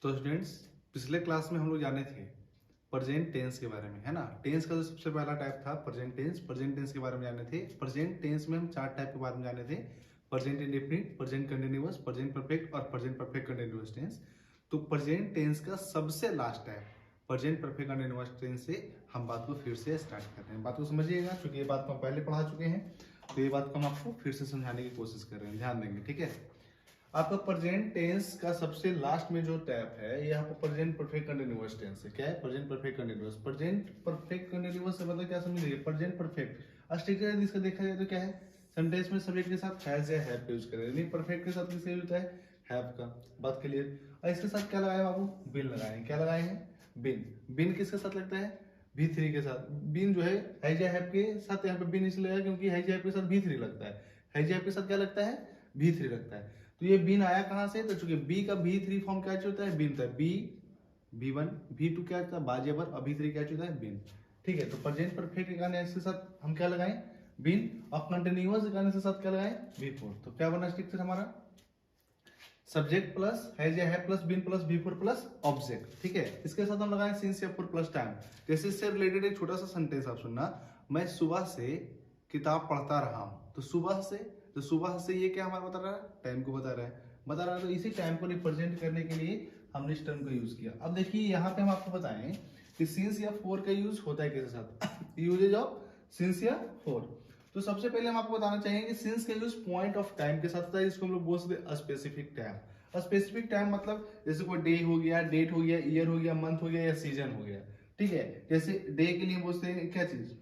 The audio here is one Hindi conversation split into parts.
तो स्टूडेंट्स, पिछले क्लास में हम लोग जाने थे प्रेजेंट टेंस के बारे में, है ना। टेंस का जो सबसे पहला टाइप था प्रेजेंट टेंस। प्रेजेंट टेंस के बारे में जाने थे। प्रेजेंट टेंस में हम 4 टाइप के बारे में जाने थे: present indefinite, present continuous, present perfect और प्रेजेंट परफेक्ट कंटिन्यूअस टेंस। तो प्रेजेंट टेंस का सबसे last type present perfect continuous tense से हम बात को फिर से स्टार्ट करते हैं। बात को समझिएगा, क्योंकि ये बात को हम पहले पढ़ा चुके हैं, तो ये बात को हम आपको फिर से समझाने की कोशिश कर रहे हैं। ध्यान देंगे, ठीक है। आपका प्रेजेंट टेंस का सबसे लास्ट में जो टैप है ये आपका प्रेजेंट परफेक्ट कंटिन्यूअस टेंस है। क्या है? Present perfect continuous. Present perfect continuous से मतलब क्या समझिए? प्रेजेंट परफेक्ट स्ट्रक्चर इसका देखा जाए तो क्या है? सेंटेंस में सब्जेक्ट के साथ हैज या हैव यूज करें, यानी परफेक्ट के साथ किसका यूज होता है? हैव का। बात क्लियर। और इसके साथ क्या लगाए बाबू? बिन लगाए हैं। क्या लगाए हैं? बिन। बिन किसके साथ लगता है? V3 के साथ। बिन जो है हैज या हैव के साथ, यहाँ पे बिन इसलिए लगा क्योंकि हैज या हैव के साथ V3 लगता है। हैज या हैव के साथ क्या लगता है? V3 लगता है। तो ये बिन आया कहां से? तो चूंकि बी का V3 फॉर्म क्या होता है? बिन होता है। बी V1 V2 क्या होता है? बाजेबर। और V3 क्या होता है? बिन। ठीक है। तो प्रेजेंट परफेक्ट लगाने के साथ हम क्या लगाएं? बिन। और कंटिन्यूअस लगाने के साथ क्या लगाएं? V4। तो क्या बना स्ट्रक्चर हमारा? सब्जेक्ट प्लस हैज या have plus been plus V4 plus object. ठीक है। इसके साथ हम लगाएं सिंस या फॉर प्लस टाइम। जैसे इससे रिलेटेड एक छोटा सा सेंटेंस आप सुनना: मैं सुबह से किताब पढ़ता रहा हूं। तो सुबह से ये क्या हमारा बता रहा है? टाइम को बता रहा है। तो इसी टाइम को रिप्रेजेंट करने के लिए हमने इस टर्म को यूज किया। अब देखिए यहाँ पे हम आपको बताएं कि सिंस या फॉर का यूज होता है किसके साथ? यूजेज ऑफ सिंस या फॉर। तो सबसे पहले हम आपको बताना चाहेंगे कि सिंस का यूज पॉइंट ऑफ टाइम के साथ होता है, जिसको हम लोग बोल सकते हैं स्पेसिफिक टाइम। स्पेसिफिक टाइम मतलब जैसे कोई डे हो गया, डेट हो गया, ईयर हो गया, मंथ हो गया या सीजन हो गया। ठीक है। जैसे डे के लिए बोलते हैं क्या चीज?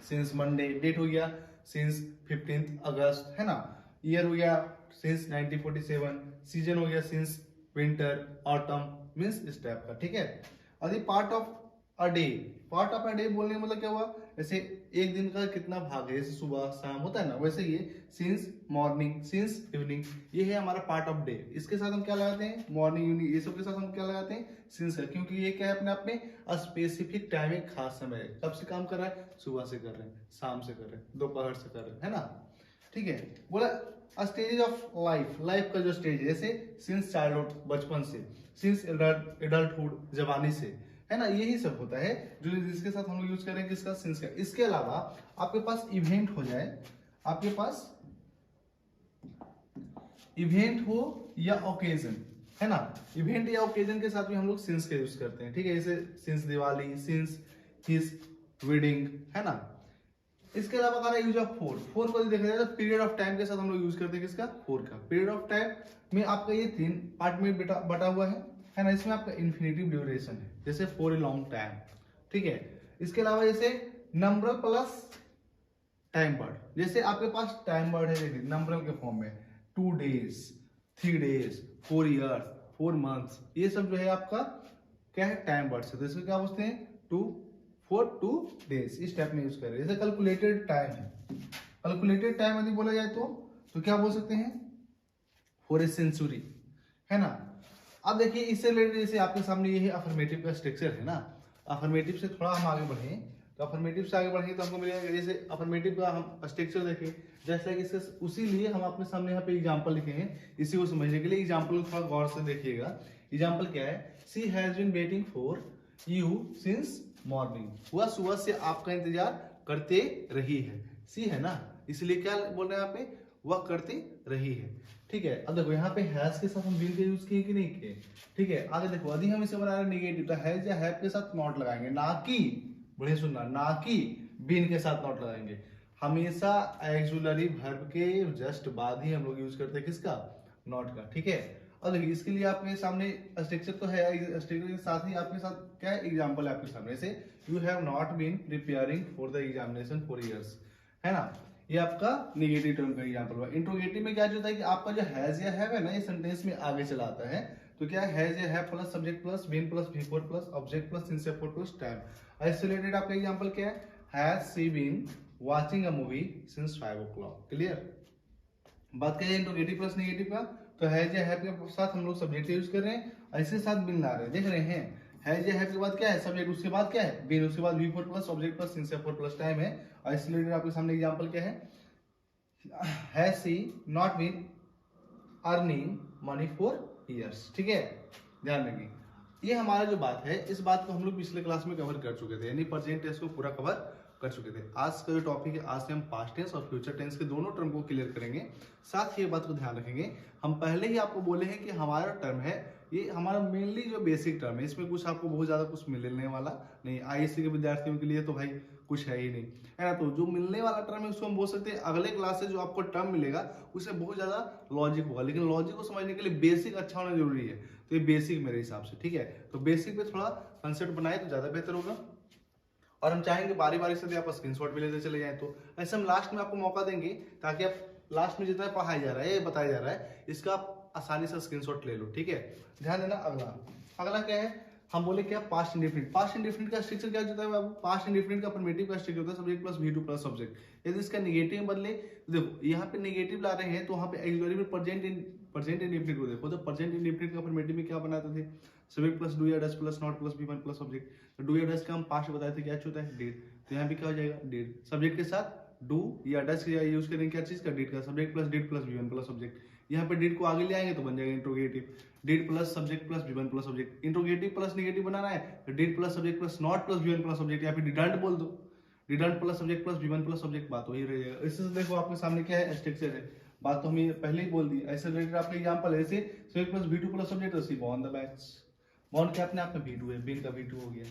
Since Monday. डेट हो गया सिंस 15 अगस्त, है ना। ईयर हो गया सिंस 1947। सीजन हो गया सिंस विंटर ऑटम, मीन्स इस टाइप का। ठीक है। और ये part of a day. Part of a day बोलने का मतलब क्या हुआ? जैसे एक दिन का कितना भाग है, जैसे सुबह शाम होता है ना, वैसे ये सिंस मॉर्निंग, सिंस इवनिंग, ये है हमारा पार्ट ऑफ डे। इसके साथ हम क्या लगाते हैं? मॉर्निंग, इवनिंग, ये सब के साथ हम क्या लगाते हैं? सिंस है, क्योंकि ये क्या है? अपने आप में स्पेसिफिक टाइम, एक खास समय है। कब से काम कर रहा है? सुबह से कर रहे हैं, शाम से कर रहे हैं, दोपहर से कर रहे हैं, है ना। ठीक है। बोला स्टेज ऑफ लाइफ। लाइफ का जो स्टेज है, जैसे सिंस चाइल्डहुड, बचपन से, सिंस एडल्टहुड, जवानी से, है ना। यही सब होता है जो जिसके साथ हम लोग यूज करेंगे किसका? सिंस का। इसके अलावा आपके पास इवेंट हो जाए, आपके पास इवेंट हो या ओकेजन, है ना। इवेंट या ओकेजन के साथ भी हम लोग सिंस का यूज करते हैं। ठीक है। जैसे since Diwali, since his wedding, है ना। इसके अलावा अगर यूज ऑफ फोर। फोर को देखा जाए तो पीरियड ऑफ टाइम के साथ हम लोग यूज करते हैं किसका? फोर का। पीरियड ऑफ टाइम में आपका ये 3 पार्ट में बटा हुआ है ना। इसमें आपका इन्फिनिटिव ड्यूरेशन है, जैसे फॉर ए लॉन्ग टाइम। ठीक है। इसके अलावा जैसे नंबर प्लस टाइम वर्ड, जैसे आपके पास टाइम वर्ड है, देखिए नंबरल के फॉर्म में 2 days, 3 days, 4 years, 4 months, ये सब जो है आपका क्या है? टाइम वर्ड से। तो इसको क्या बोलते हैं? 2 days, इस टाइप में यूज कर रहे हैं। जैसे कैलकुलेटेड टाइम है, कैलकुलेटेड टाइम यदि बोला जाए तो क्या बोल सकते हैं? फॉर ए सेंचुरी, है ना। अब देखिए इससे रिलेटेड जैसे आपके सामने ये है अफर्मेटिव का स्ट्रक्चर है ना। अफर्मेटिव से थोड़ा हम आगे बढ़े, तो अफर्मेटिव से आगे बढ़ेंगे तो हमको मिलेगा, जैसे अफर्मेटिव का हम स्ट्रक्चर देखें जैसा कि इसका, उसी लिए हम अपने सामने यहाँ पे एग्जांपल लिखे हैं इसी को समझने के लिए। एग्जांपल को थोड़ा गौर से देखिएगा। एग्जांपल क्या है? She has been waiting for you since morning. वह सुबह से आपका इंतजार करते रही है। सी है ना, इसलिए क्या बोल रहे हैं यहाँ पे? वह करती रही है। ठीक है। अब देखो यहाँ पे हैज के साथ हम बिन के यूज किए कि नहीं किए? ठीक है। आगे देखो, यदि हम इसे बना रहे नेगेटिव तो हैज या हैव के साथ नॉट लगाएंगे, ना कि, बढ़िया सुनना, ना कि बिन के साथ नॉट लगाएंगे। हमेशा एक्सुलरी वर्ब के जस्ट बाद ही हम लोग यूज करते हैं किसका? नॉट का। ठीक है। और देखिए इसके लिए आपके सामने स्ट्रक्चर तो है, स्ट्रक्चर के साथ ही आपके साथ क्या है? एग्जाम्पल है आपके सामने। जैसे you have not been preparing for the examination for years, है ना। ये आपका नेगेटिव टर्म का एग्जांपल हुआ। इंट्रोगेटिव में क्या होता है कि आपका जो हैज या हैव है ना, ये सेंटेंस में आगे चला आता है। तो क्या है? हैज या have plus subject plus been plus V4 plus object plus since या फॉर प्लस टाइम। इससे रिलेटेड आपका एग्जांपल क्या है? Has she been watching a movie since 5 o'clock। Clear. बात करें इंट्रोगेटिव प्लस नेगेटिव का, तो हैज या हैव के साथ हम लोग सब्जेक्ट यूज कर रहे हैं, ऐसे साथ बिन ला रहे हैं। देख रहे हैं हैज या हैव के बाद क्या है? सब्जेक्ट, उसके बाद क्या है? बिन, उसके बाद V4 plus object plus since या फॉर प्लस टाइम है। और इससे रिलेटेड आपके सामने एग्जांपल क्या है? Has she not been earning money for years? ठीक है। ध्यान रखिए, ये हमारा जो बात है, इस बात को हम लोग पिछले क्लास में कवर कर चुके थे, यानी प्रेजेंट टेंस को पूरा कवर कर चुके थे। आज का जो टॉपिक है, आज से हम पास्ट टेंस और फ्यूचर टेंस के दोनों टर्म को क्लियर करेंगे। साथ ही ये बात को ध्यान रखेंगे, हम पहले ही आपको बोले हैं कि हमारा टर्म है, ये हमारा मेनली जो बेसिक टर्म है, इसमें कुछ आपको बहुत ज्यादा कुछ मिलने वाला नहीं। आईएससी के विद्यार्थियों के लिए तो भाई कुछ है ही नहीं, है ना। तो जो मिलने वाला टर्म है उसको हम बोल सकते हैं, अगले क्लास से जो आपको टर्म मिलेगा उससे बहुत ज्यादा लॉजिक होगा, लेकिन लॉजिक को समझने के लिए बेसिक अच्छा होना जरूरी है। तो ये बेसिक मेरे हिसाब से, ठीक है। तो बेसिक पे थोड़ा कंसेप्ट बनाए तो ज्यादा बेहतर होगा, और हम चाहेंगे बारी बारी से आप स्क्रीनशॉट भी लेते चले जाएं। तो ऐसे हम लास्ट में आपको मौका देंगे, ताकि आप लास्ट में जितना पढ़ाया जा रहा है, बताया जा रहा है, इसका आप आसानी से स्क्रीनशॉट ले लो, ठीक है। ध्यान देना। अगला क्या है, हम बोले क्या, पास्ट इंडेफिनिट। पास्ट इंडेफिनिट का स्ट्रक्चर क्या होता है बाबू, पास्ट इंडेफिनिट का अफर्मेटिव का स्ट्रक्चर होता है subject plus V2 plus subject. यदि इसका नेगेटिव में बदले, देखो यहाँ पे नेगेटिव ला रहे हैं तो वहाँ पे एक्सिलरी में प्रेजेंट इंडेफिनिट को देखो, तो प्रेजेंट इंडेफिनिट का अफर्मेटिव में क्या बनाते थे, सब्जेक्ट प्लस डू या does plus not plus V1 plus subject. तो डू या डज का हम पास्ट बताए थे क्या होता है, डिड। तो यहाँ पे क्या हो जाएगा, डिड। सब्जेक्ट के साथ डू या डज यूज करेंगे क्या चीज का, डिड का। Subject plus did plus V1 plus subject. यहाँ पे डिड को आगे ले आएंगे तो बन जाएगा interrogative, did plus subject plus V1 plus subject. Interrogative plus negative बनाना है तो did plus subject plus not plus V1 plus subject, या फिर डिडंट बोल दो, didn't plus subject plus V1 plus subject. बात वही रहेगा। इससे देखो आपके सामने क्या है, स्ट्रक्चर है। बात तो हमें पहले ही बोल दी। ऐसे रिलेटेड आपके एग्जांपल ऐसे subject plus V2 plus subject, तो सी बॉन्ड द बैच। बॉन्ड क्या अपने आप में V2 है, बिन का V2 हो गया।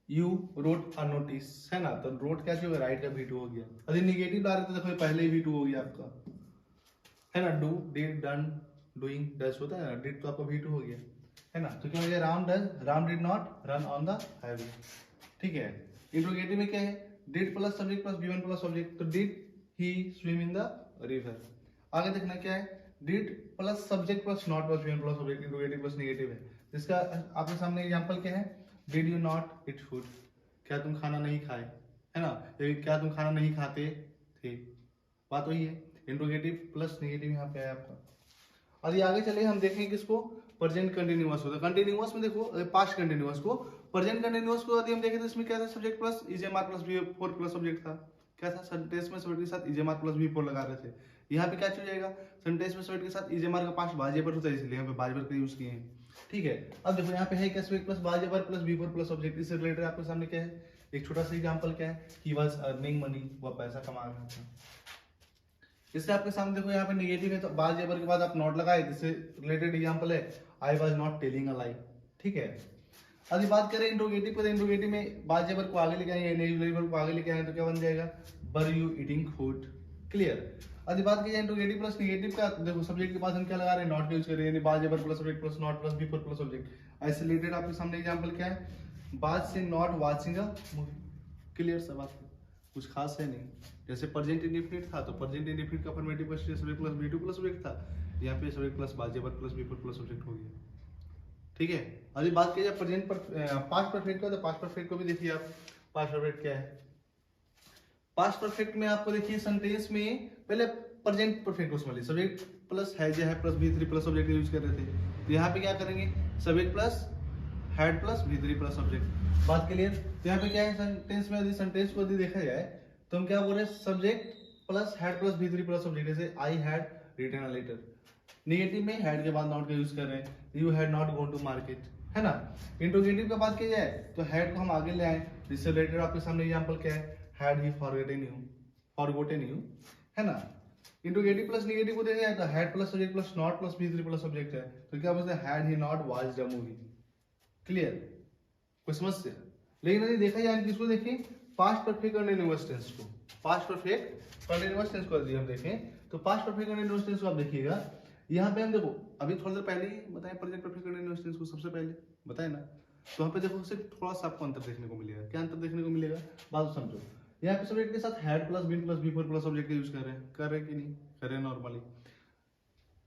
यू रोट अ नोटिस, है ना, तो रोट क्या होगा, राइट का V2 हो गया। यदि नेगेटिव ला रहे तो देखो पहले ही V2 हो गया आपका, है ना। Do, did, done, doing, does होता है ना, डिड तो आपका V2 हो गया, है ना। तो क्या हो गया, Ram does, Ram did not run on the highway, ठीक है। इंट्रोगेटिव में क्या है, did plus subject plus V1 plus subject, तो did he swim in the river. आगे देखना क्या है, did plus subject plus not plus V1 plus subject, interrogative plus negative है। इसका आपके सामने एग्जांपल क्या है, did you not eat food, क्या तुम खाना नहीं खाए, है ना। क्या तुम खाना नहीं खाते थे, बात वही है। इंट्रोगेटिव प्लस नेगेटिव यहाँ पे है आपका। और ये आगे चले हम देखेंगे किसको, प्रेजेंट कंटिन्यूअस होता है। कंटिन्यूअस में देखो, पास्ट कंटिन्यूअस को, प्रेजेंट कंटिन्यूअस को यदि हम देखें तो इसमें क्या था, subject plus is am are plus V4 plus subject था। क्या था, सेंटेंस में सब्जेक्ट के साथ इजेमार प्लस V4 लगा रहे थे। यहाँ पे क्या चल जाएगा, सेंटेंस में सब्जेक्ट के साथ इजेमार का पास्ट बाजेबर होता है, इसलिए यहाँ पे बाजेबर का यूज किए हैं, ठीक है। अब देखो यहाँ पे है क्या, subject plus was were plus V4 plus subject. इससे रिलेटेड आपके सामने क्या है, एक छोटा सा एग्जांपल क्या है, ही वाज अर्निंग मनी, वह पैसा कमा रहा था। इससे आपके सामने देखो यहाँ पे नेगेटिव है, तो बाज जेबर के बाद आप नॉट लगाए, जिससे रिलेटेड एग्जांपल है, I was not telling a lie, ठीक है। अभी बात करें इंट्रोगेटिव पर, इंट्रोगेटिव में बाज जेबर को आगे लेके आए, नेगेटिव को आगे लेके आए, तो क्या बन जाएगा, were you eating food, clear. अभी बात की जाए इंट्रोगेटिव प्लस नेगेटिव का, देखो सब्जेक्ट के पास हम क्या लगा रहे हैं, नॉट यूज कर रहे हैं, यानी बाज जेबर plus subject plus not plus V4 plus subject. ऐसे रिलेटेड आपके सामने एग्जांपल क्या है, बाज से not watching a movie, clear सा बात, कुछ खास है नहीं। जैसे प्रेजेंट इंडेफिनिट था, तो प्रेजेंट इंडेफिनिट का अफर्मेटिव का subject plus V2 plus subject था, यहाँ पे subject plus was were plus V4 plus subject हो गया, ठीक है। अभी बात की जाए प्रेजेंट पर, पास्ट परफेक्ट का, तो पास्ट परफेक्ट को भी देखिए आप, पास्ट परफेक्ट क्या है। पास्ट परफेक्ट में आपको देखिए सेंटेंस में पहले प्रेजेंट परफेक्ट को समझिए, सब्जेक्ट प्लस है plus V3 plus subject use कर रहे थे, तो यहाँ पे क्या करेंगे, subject plus had plus V3 plus subject. बात क्लियर। तो यहाँ पे क्या है, सेंटेंस में यदि सेंटेंस को यदि देखा जाए तो हम क्या बोल रहे हैं, subject plus had plus V3 plus subject. जैसे I had written a letter, negative में हैड के बाद नॉट का यूज कर रहे हैं, you had not gone to market, है ना। इंट्रोगेटिव का बात की जाए तो हैड को हम आगे ले आए, जिससे रिलेटेड आपके सामने एग्जांपल क्या है, हैड ही फॉरगॉटन यू, है ना। इंट्रोगेटिव प्लस नेगेटिव को देखा जाए तो had plus subject plus not plus V3 plus subject है, तो क्या बोलते हैं, had he not watched a movie, clear. कोई समस्या। लेकिन यदि देखा जाए किसको देखें, पास्ट परफेक्ट कंटीन्यूअस टेंस को, पास्ट परफेक्ट कंटीन्यूअस टेंस को यदि हम देखें तो पास्ट परफेक्ट कंटीन्यूअस टेंस को आप देखिएगा, यहाँ पे हम देखो अभी थोड़ी देर पहले ही बताएं प्रेजेंट परफेक्ट कंटीन्यूअस टेंस को, सबसे पहले बताए ना। तो यहाँ पे देखो सिर्फ थोड़ा सा आपको अंतर देखने को मिलेगा। क्या अंतर देखने को मिलेगा, बात समझो। यहाँ पे सब्जेक्ट के साथ had plus been plus V4 plus subject use कर रहे हैं कि नहीं कर रहे हैं नॉर्मली।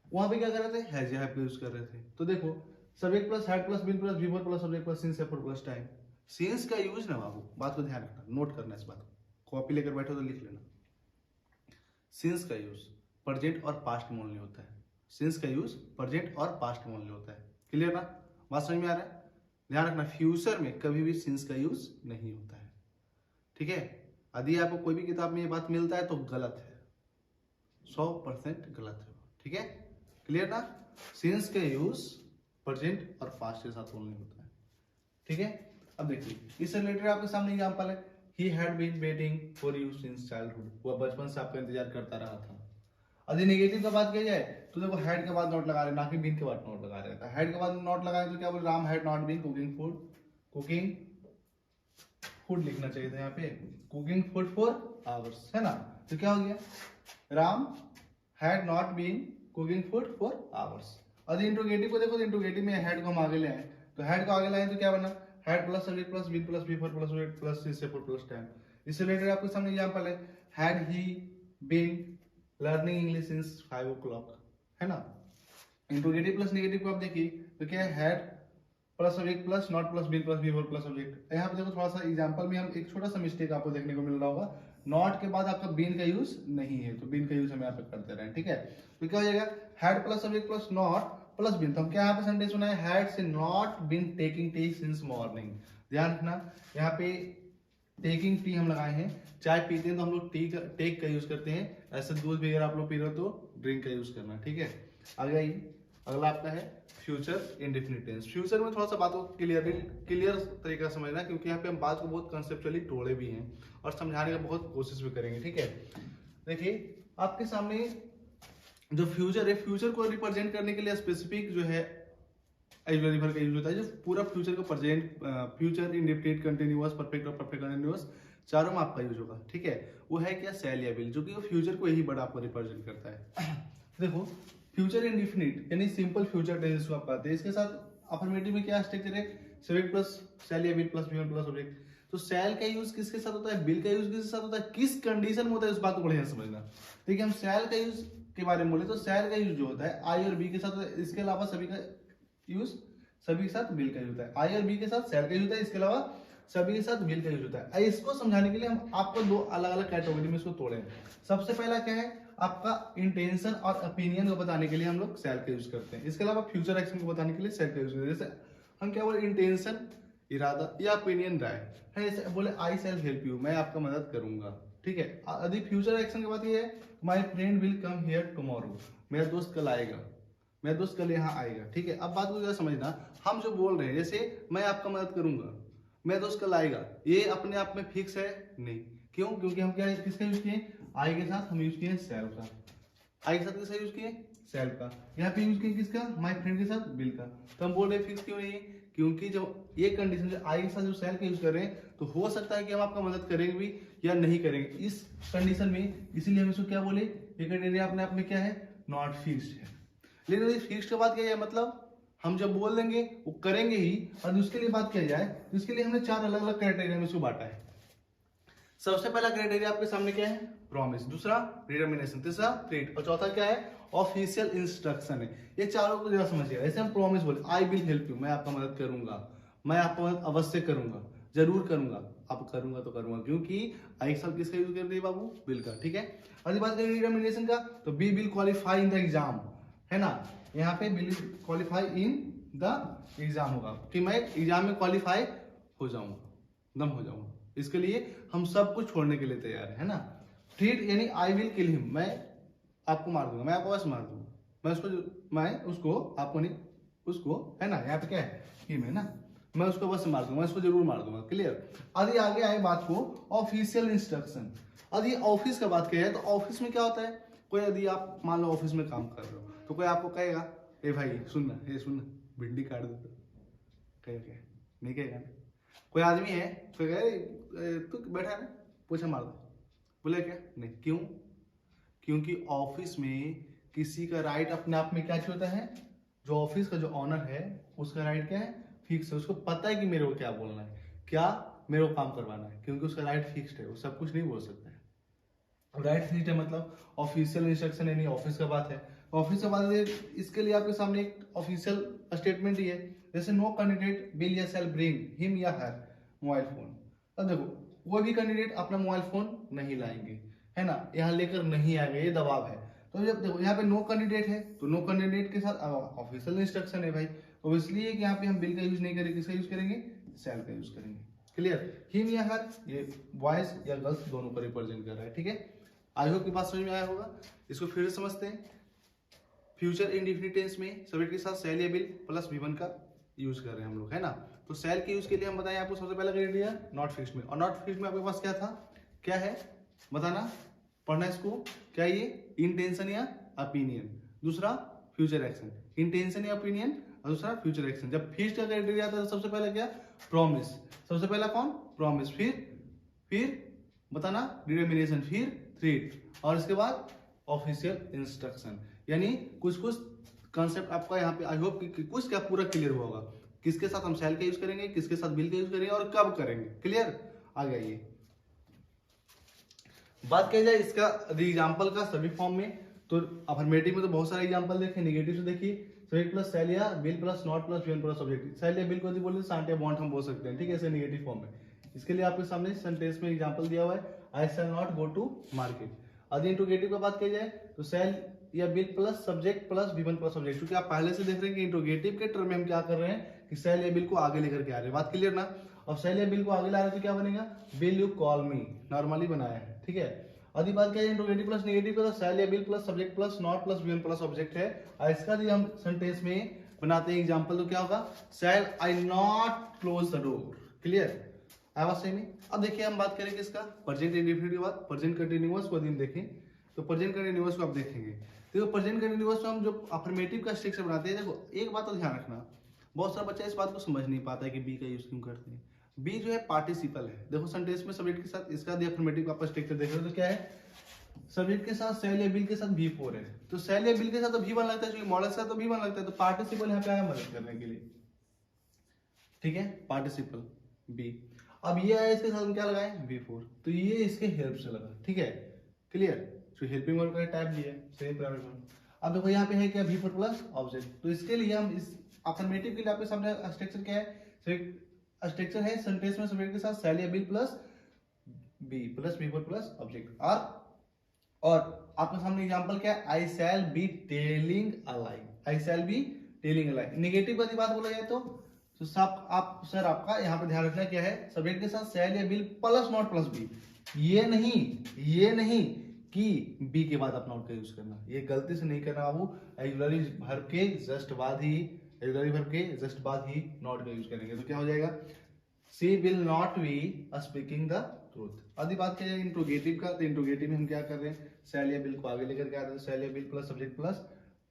वहां पे क्या कर रहे थे, हैज या हैव यूज कर रहे थे। तो देखो subject plus had plus been plus V4 plus subject plus since effort plus time. Since का यूज ना बाबू, बात को ध्यान रखना, नोट करना, इस बात को कॉपी लेकर बैठो तो लिख लेना। सिंस का यूज प्रेजेंट और पास्ट में ओनली होता है, सिंस का यूज प्रेजेंट और पास्ट में ओनली होता है, क्लियर ना, बात समझ में आ रहा है। ध्यान रखना, फ्यूचर में कभी भी सिंस का यूज नहीं होता है, ठीक है। यदि आपको कोई भी किताब में ये बात मिलता है तो गलत है, 100% गलत है, ठीक है, क्लियर ना। सिंस का यूज प्रेजेंट और पास्ट के साथ ओनली होता है। ठीक है, अब देखिए इससे रिलेटेड आपके सामने एग्जांपल है, he had been waiting for you since childhood, वह बचपन से आपका इंतजार करता रहा था। यदि नेगेटिव का बात किया जाए तो देखो हैड के बाद नॉट लगा रहे, ना कि बीन के बाद नॉट लगा रहे। हैड के बाद नॉट लगाए तो क्या बोल, Ram had not been cooking food लिखना चाहिए था यहाँ पे, कुकिंग फूड फॉर आवर्स, है ना। तो क्या हो गया, Ram had not been cooking food for hours. और इंट्रोगेटिव को देखो, इंट्रोगेटिव में हैड को हम आगे ले आए, तो हैड को आगे लाए तो क्या बना, had plus subject plus been plus V four plus wait plus सी से प्लस टाइम। इससे रिलेटेड आपके सामने एग्जांपल है, had he been learning English since 5 o'clock, है ना। इंट्रोगेटिव प्लस नेगेटिव को आप देखिए तो क्या है, had plus subject plus not plus been plus V four plus subject. यहाँ पे देखो थोड़ा सा एग्जांपल में हम एक छोटा सा मिस्टेक आपको देखने को मिल रहा होगा, नॉट के बाद आपका बीन का यूज नहीं है, तो बीन का यूज हम यहाँ पे करते रहे। ठीक है, तो क्या हो जाएगा, had plus subject plus not plus been. तो हम क्या यहाँ पे सेंटेंस बनाए, had she not been taking tea since morning. ध्यान रखना यहाँ पे टेकिंग टी हम लगाए हैं, चाय पीते हैं तो हम लोग टी का टेक का यूज करते हैं, ऐसे दूध भी अगर आप लोग पी रहे हो तो ड्रिंक का यूज करना। ठीक है, अगला आपका है फ्यूचर इंडेफिनिट टेंस। फ्यूचर में थोड़ा सा बात को क्लियर तरीका से समझना, क्योंकि यहाँ पे हम बात को बहुत कंसेप्चुअली तोड़े भी हैं और समझाने का बहुत कोशिश भी करेंगे। ठीक है, देखिए आपके सामने जो फ्यूचर है, फ्यूचर को रिप्रेजेंट करने के लिए स्पेसिफिक जो है ऑक्सिलरी वर्ब का यूज होता है, जो पूरा फ्यूचर को present, future indefinite, continuous, perfect और परफेक्ट कंटिन्यूअस चारों में आपका यूज होगा। ठीक है, वो है क्या, सेल या विल, जो कि वो फ्यूचर को यही बड़ा आपको रिप्रेजेंट करता है। देखो फ्यूचर इंडेफिनिट यानी सिंपल फ्यूचर टेंस को आप कहते हैं, इसके साथ अफर्मेटिव में क्या स्ट्रक्चर है, सब्जेक्ट प्लस सेल या will plus V plus object. तो सेल का यूज किसके साथ होता है, विल का यूज किसके साथ होता है, किस कंडीशन में होता है, उस बात को बढ़िया समझना। देखिए हम सेल का यूज के बारे में बोले तो सेल का यूज जो होता है आई और बी के साथ, इसके अलावा सभी का यूज सभी के साथ विल का यूज होता है। आई और बी के साथ सेल का यूज होता है, इसके अलावा सभी के साथ विल का यूज होता है। इसको समझाने के लिए हम आपको दो अलग अलग कैटेगरी में इसको तोड़े। सबसे पहला क्या है, आपका इंटेंशन और ओपिनियन को बताने के लिए हम लोग सेल का यूज करते हैं, इसके अलावा फ्यूचर एक्शन को बताने के लिए सेल का यूज करते हैं। जैसे हम क्या बोले, इंटेंशन इरादा या ओपिनियन राय है, जैसे बोले आई शैल हेल्प यू, मैं आपका मदद करूंगा। ठीक है, यदि फ्यूचर एक्शन की बात ये है, my friend will come here tomorrow, मेरा दोस्त कल आएगा, मेरा दोस्त कल यहाँ आएगा। ठीक है, अब बात को जरा समझना, हम जो बोल रहे हैं जैसे मैं आपका मदद करूंगा, मेरा दोस्त कल आएगा, ये अपने आप में फिक्स है नहीं। क्यों, क्योंकि हम क्या किसका यूज किए, आई के साथ हम यूज किए सेल का, आई के साथ किसका यूज किए, सेल का। यहाँ पे यूज किए किसका, माय फ्रेंड के साथ विल का। तो हम बोल रहे हैं फिक्स क्यों नहीं है, क्योंकि जब ये कंडीशन जो आई के साथ जो सेल का यूज कर रहे हैं, तो हो सकता है कि हम आपका मदद करेंगे भी या नहीं करेंगे इस कंडीशन में, इसीलिए हम इसको क्या बोले, ये क्राइटेरिया अपने आप में क्या है, नॉट फिक्स्ड है। लेकिन यदि फिक्स्ड के बाद क्या है, मतलब हम जब बोल देंगे वो करेंगे ही, और उसके लिए बात किया जाए तो इसके लिए हमने चार अलग अलग क्राइटेरिया में इसको बांटा है। सबसे पहला क्राइटेरिया आपके सामने क्या है, प्रॉमिस, दूसरा डिटर्मिनेशन, तीसरा थ्रेट, और चौथा क्या है, ऑफिशियल इंस्ट्रक्शन है। ये चारों को जरा समझिएगा। जैसे हम प्रॉमिस बोले, आई विल हेल्प यू, मैं आपका मदद करूंगा, मैं आपका मदद अवश्य करूंगा, जरूर करूंगा, अब करूंगा तो करूंगा, क्योंकि आई सब किसका यूज कर रही है बाबू, विल का। ठीक है, अगली बात करें डिटर्मिनेशन का, तो we will qualify in the exam, है ना। यहाँ पे will qualify in the exam होगा कि मैं एग्जाम में क्वालिफाई हो जाऊंगा, दम हो जाऊंगा, इसके लिए हम सब कुछ छोड़ने के लिए तैयार है ना। ट्रीट यानी आई विल किल हिम, मैं आपको मार दूंगा, मैं आपको बस मार दूंगा, मैं उसको आपको नहीं, उसको, है ना, यहाँ पे क्या है, हिम है ना, मैं उसको बस मार दूंगा, मैं उसको जरूर मार दूंगा। क्लियर। यदि आगे आए बात को ऑफिशियल इंस्ट्रक्शन, यदि ऑफिस का बात किया जाए तो ऑफिस में क्या होता है, कोई यदि आप मान लो ऑफिस में काम कर रहे हो तो कोई आपको कहेगा, ए भाई सुनना, ये सुनना, भिंडी काट दे, कहेगा नहीं, कहेगा ना। कोई आदमी है, कोई कहे तू बैठा है ना, पूछा मार दो, बोले क्या नहीं, क्यों, क्योंकि ऑफिस में किसी का राइट अपने आप में क्या होता है, जो ऑफिस का जो ऑनर है उसका राइट क्या है, फिक्स है, उसको पता है कि मेरे को क्या बोलना है, क्या मेरे को काम करवाना है, क्योंकि उसका राइट फिक्स्ड है, वो सब कुछ नहीं बोल सकता है। राइट फिक्स्ड है मतलब ऑफिशियल इंस्ट्रक्शन है, नहीं ऑफिस का बात है, ऑफिस का बात है। इसके लिए आपके सामने एक ऑफिशियल स्टेटमेंट ही है, जैसे नो कैंडिडेट विल या शैल ब्रिंग हिम या हर मोबाइल फोन। अब देखो कोई भी कैंडिडेट अपना मोबाइल फोन नहीं लाएंगे, है ना, यहाँ लेकर नहीं आएंगे, ये दबाव है। तो जब देखो यहाँ पे नो कैंडिडेट है तो नो कैंडिडेट के साथ ऑफिशियल इंस्ट्रक्शन है भाई, तो इसलिए कि यहाँ पे हम बिल का यूज नहीं करेंगे, किसका यूज करेंगे, सेल का यूज करेंगे। क्लियर। हिम या हर ये बॉयज या गर्ल्स दोनों को रिप्रेजेंट कर रहा है। ठीक है, आई होप की बात समझ में आया होगा। इसको फिर से समझते हैं। फ्यूचर इंडेफिनिट टेंस में सब्जेक्ट के साथ शैल या विल प्लस V1 का यूज कर रहे हैं हम लोग, है ना। तो शैल के यूज के लिए हम बताएं आपको सबसे पहला क्राइटेरिया नॉट फिक्स्ड में, और नॉट फिक्स्ड में आपके पास क्या था, क्या है बताना, पढ़ना इसको, क्या ये इंटेंशन या ओपिनियन, दूसरा फ्यूचर एक्शन, इंटेंशन या ओपिनियन, और दूसरा फ्यूचर एक्शन। जब फिक्स्ड का क्राइटेरिया आता है तो सबसे पहला क्या, प्रॉमिस, सबसे पहला कौन, प्रॉमिस, फिर बताना डिटर्मिनेशन, फिर थ्रेट, और इसके बाद ऑफिशियल इंस्ट्रक्शन। यानी कुछ कुछ कॉन्सेप्ट आपका यहाँ पे आई होप कि कुछ क्या पूरा क्लियर हुआ होगा, किसके साथ हम शैल का यूज करेंगे, किसके साथ विल का यूज करेंगे और कब करेंगे, क्लियर आ गया। ये बात किया जाए इसका एग्जाम्पल का सभी फॉर्म में, तो अफर्मेटिव में तो बहुत सारे एग्जाम्पल देखे, नेगेटिव से देखिए सब्जेक्ट प्लस शैल या will plus not plus V1 plus object. Shall या विल को बोल सांट या वांट हम बोल सकते हैं, ठीक है, ऐसे नेगेटिव फॉर्म में। इसके लिए आपके सामने सेंटेंस में एग्जांपल दिया हुआ है, I shall not go to market. यदि इंट्रोगेटिव का बात की जाए तो शैल या will plus subject plus V1 plus object, क्योंकि आप पहले से देख रहे हैं कि इंट्रोगेटिव के टर्म में हम क्या कर रहे हैं कि शैल या विल को आगे लेकर के आ रहे हैं, बात क्लियर ना। अब शैल या विल को आगे ला रहे हैं तो क्या बनेगा, will you call me, normally बनाया है, ठीक है। आदि बात क्या है इंट्रोगेटिव प्लस नेगेटिव का, तो शैल या will plus subject plus not plus V1 plus object है, और इसका यदि हम सेंटेंस में बनाते हैं एग्जांपल तो क्या होगा, shall I not close the door, clear आवाज सही में। अब देखिए हम बात करेंगे इसका प्रेजेंट इंडेफिनिट के बाद प्रेजेंट कंटीन्यूअस को दिन देखें, तो प्रेजेंट कंटीन्यूअस को आप देखेंगे, देखो प्रेजेंट कंटीन्यूअस को हम जो अफर्मेटिव का स्ट्रक्चर बनाते हैं, देखो एक बात तो ध्यान रखना, बहुत सारा बच्चा इस बात को समझ नहीं पाता है कि बी का यूज क्यों करते हैं। बी जो है पार्टिसिपल है, देखो सेंटेंस में सब्जेक्ट के साथ इसका अफर्मेटिव का स्ट्रक्चर देख रहे हो तो क्या है, सब्जेक्ट के साथ शैल या विल के साथ V4 है, तो शैल या विल के साथ तो V1 लगता है, क्योंकि मॉडल के साथ तो V1 लगता है, तो पार्टिसिपल यहाँ पे आया मदद करने के लिए, ठीक है, पार्टिसिपल बी। अब ये आया इसके साथ हम क्या लगाए V4, तो ये इसके हेल्प से लगा, ठीक है, क्लियर। तो हेल्पिंग वर्ब का टाइप दिया है सेम पैरामीटर। अब देखो यहाँ पे है क्या V4 प्लस ऑब्जेक्ट, तो इसके लिए हम इस अफर्मेटिव के लिए आपके सामने स्ट्रक्चर क्या है, स्ट्रक्चर है सेंटेंस में सब्जेक्ट के साथ शैल या will plus be plus V4 plus object, और आपके सामने एग्जांपल क्या है, I shall be telling a lie, I shall be telling a lie. Negative की बात बोला जाए तो सब आप सर आपका यहाँ पे ध्यान रखना क्या है, सब्जेक्ट के साथ शैल या will plus not plus be, ये नहीं कि बी के बाद आप नॉट का यूज करना, ये गलती से नहीं करना बाबू, ऑक्सिलरी वर्ब के जस्ट बाद ही नॉट का यूज करेंगे, तो क्या हो जाएगा, she will not be speaking the truth. आदि बात किया जाए इंट्रोगेटिव का, तो इंट्रोगेटिव में हम क्या कर रहे हैं, शैल या विल को आगे लेकर के आ रहे हैं, शैल या will plus subject plus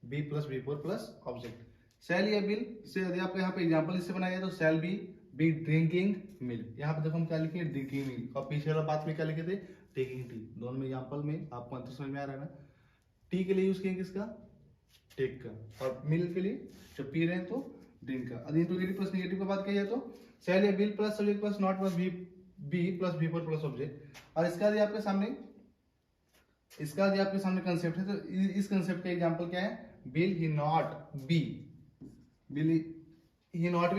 be plus V4 plus object. Shall या विल से यदि आपको यहाँ पे एग्जांपल इससे बनाया तो शैल बी ड्रिंकिंग मिल्क, यहाँ पे देखो हम क्या लिखे ड्रिंकिंग मिल्क, और पीछे वाला बात में क्या लिखे थे टेकिंग टी, दोनों में एग्जांपल में आपको अंतर समझ में आ रहा है ना। टी के लिए यूज किया किसका, टेक का, और मिल्क के लिए जब पी रहे हैं तो ड्रिंक का। यदि इंट्रोगेटिव प्लस नेगेटिव का बात किया जाए तो शैल या will plus subject plus not plus be plus V4 plus object, और इसका यदि आपके सामने कंसेप्ट है, तो इस कंसेप्ट का एग्जांपल क्या है, will he not be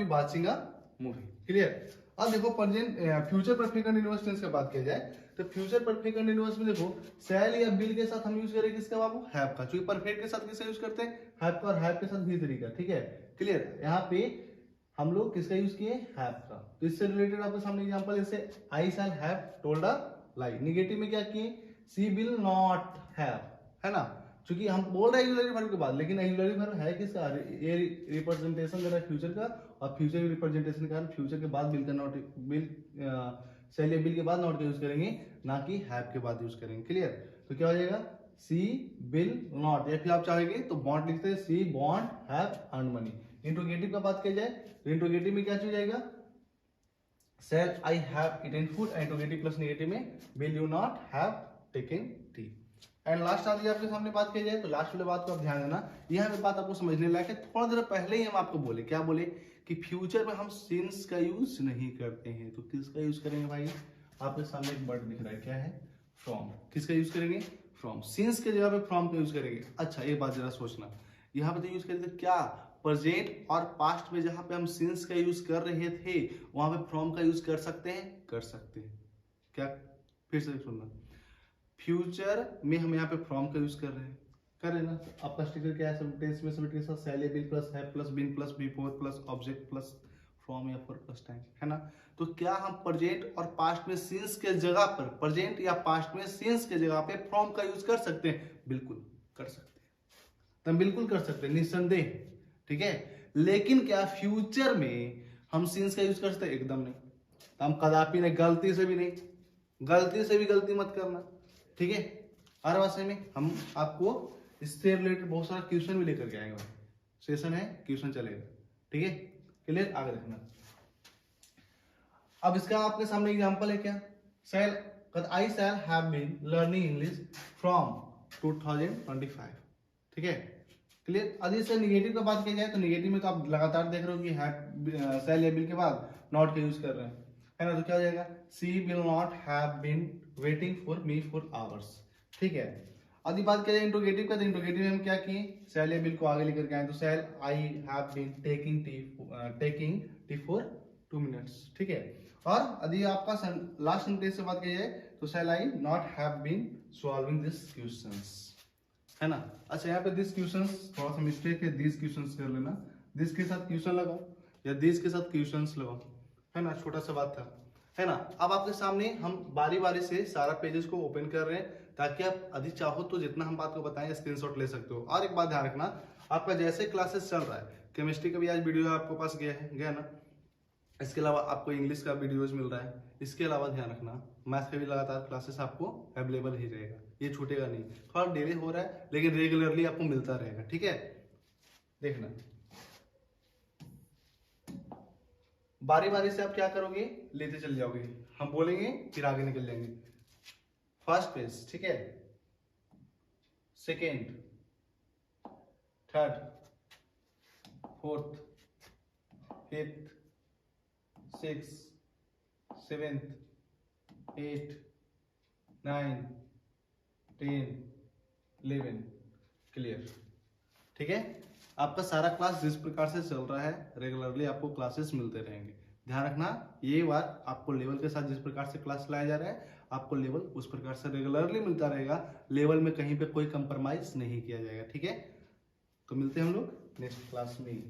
watching a movie, clear. अब देखो present future perfect continuous tense का बात किया जाए तो फ्यूचर परफेक्ट कंटीन्यूअस में देखो शैल या विल के साथ हम यूज करेंगे किसका बाबू, हैव का, क्योंकि परफेक्ट के साथ किसका यूज करते हैं, हैव का, और हैव के साथ भी तरीका, ठीक है, क्लियर। यहाँ पे हम लोग किसका यूज किए, हैव का, तो इससे रिलेटेड आपके सामने एग्जांपल जैसे I shall have told a lie. Negative में क्या किए, शी विल नॉट हैव, है ना, क्योंकि हम बोल रहे हैं ऑक्सिलरी वर्ब के बाद, लेकिन ऑक्सिलरी वर्ब है किसका, ये रिप्रेजेंटेशन कर रहा है फ्यूचर का, और फ्यूचर रिप्रेजेंटेशन का फ्यूचर के बाद विल का नॉट, शैल या विल के बाद नॉट का यूज करेंगे, ना कि हैव के बाद यूज करेंगे, क्लियर। तो क्या हो जाएगा, सी विल नॉट, या फिर आप चाहेंगे तो बॉन्ड लिखते हैं, she won't have earn money. Interrogative का बात किया जाए तो इंट्रोगेटिव में क्या चीज जाएगा, shall I have eaten food, interrogative plus negative में will you not have taken tea. And last आदि आपके सामने बात की जाए तो लास्ट वाले बात को आप ध्यान देना, यहाँ पे बात आपको समझने लायक है। थोड़ा देर पहले ही हम आपको बोले, क्या बोले कि फ्यूचर में हम सिंस का यूज नहीं करते हैं, तो किसका यूज करेंगे भाई, आपके सामने एक वर्ड दिख रहा है, क्या है, फ्रॉम। किसका यूज करेंगे, फ्रॉम। सिंस के जगह पे फ्रॉम का यूज करेंगे। अच्छा एक बात जरा सोचना, यहाँ पे तो यूज करेंगे क्या, प्रेजेंट और पास्ट में जहां पे हम सिंस का यूज कर रहे थे वहां पे फ्रॉम का यूज कर सकते हैं, कर सकते हैं क्या, फिर से सुनना, फ्यूचर में हम यहाँ पे फ्रॉम का यूज कर रहे हैं, कर रहे हैं ना। आपका स्ट्रक्चर क्या है, सेंटेंस में सब्जेक्ट के साथ शैल या will plus have plus been plus V4 plus object plus from या फॉर प्लस टाइम, है ना। तो क्या हम प्रेजेंट और पास्ट में सिंस के जगह पर, प्रेजेंट या पास्ट में सिंस के जगह पे फ्रॉम का यूज कर सकते हैं, बिल्कुल कर सकते हैं। तो हम बिल्कुल कर सकते हैं निस्संदेह, ठीक है। लेकिन क्या फ्यूचर में हम सिंस का यूज कर सकते हैं? एकदम नहीं। तो हम कदापि नहीं, गलती से भी नहीं, गलती से भी गलती मत करना, ठीक है। हर भाषा में हम आपको इससे रिलेटेड बहुत सारा क्वेश्चन भी लेकर के आएंगे, सेशन है, क्वेश्चन चलेगा, ठीक है। क्लियर, आगे देखना। अब इसका आपके सामने एग्जांपल है क्या, shall, I shall have been learning English from 2025, ठीक है। क्लियर। यदि इससे निगेटिव का बात किया जाए तो निगेटिव में तो आप लगातार देख रहे हो कि हैव शैल या बिल के बाद नॉट का यूज कर रहे हैं, है ना। तो क्या हो जाएगा, she will not have been waiting for me for hours, ठीक है। यदि बात किया जाए इंट्रोगेटिव का, तो इंट्रोगेटिव में हम क्या किए, शैल या बिल को आगे लेकर के आए, तो shall I have been taking tea for 2 minutes, ठीक है। और यदि आपका लास्ट सेंटेंस से बात की जाए तो shall I not have been solving this questions, है ना। अच्छा, यहाँ पे दिस क्वेश्चंस थोड़ा सा मिस्टेक है, दिस क्वेश्चंस कर लेना, दिस के साथ क्वेश्चन लगाओ या दिस के साथ क्वेश्चंस लगाओ, है ना, छोटा सा बात था, है ना। अब आपके सामने हम बारी बारी से सारा पेजेस को ओपन कर रहे हैं ताकि आप यदि चाहो तो जितना हम बात को बताएं स्क्रीनशॉट ले सकते हो। और एक बात ध्यान रखना, आपका जैसे क्लासेस चल रहा है, केमिस्ट्री का भी आज वीडियो आपके पास गया ना, इसके अलावा आपको इंग्लिश का वीडियोज मिल रहा है, इसके अलावा ध्यान रखना मैथ का भी लगातार क्लासेस आपको अवेलेबल ही रहेगा, ये छूटेगा नहीं। थोड़ा डिले हो रहा है लेकिन रेगुलरली आपको मिलता रहेगा, ठीक है। देखना बारी बारी से आप क्या करोगे, लेते चल जाओगे, हम बोलेंगे फिर आगे निकल जाएंगे। फर्स्ट पेज, ठीक है, second, third, fourth, fifth, six, seventh, 8, 9, 10, 11, clear, ठीक है। आपका सारा क्लास जिस प्रकार से चल रहा है रेगुलरली आपको क्लासेस मिलते रहेंगे। ध्यान रखना ये बात, आपको लेवल के साथ जिस प्रकार से क्लास लाया जा रहा है आपको लेवल उस प्रकार से रेगुलरली मिलता रहेगा, लेवल में कहीं पे कोई कंप्रोमाइज नहीं किया जाएगा, ठीक है। तो मिलते हैं हम लोग नेक्स्ट क्लास में।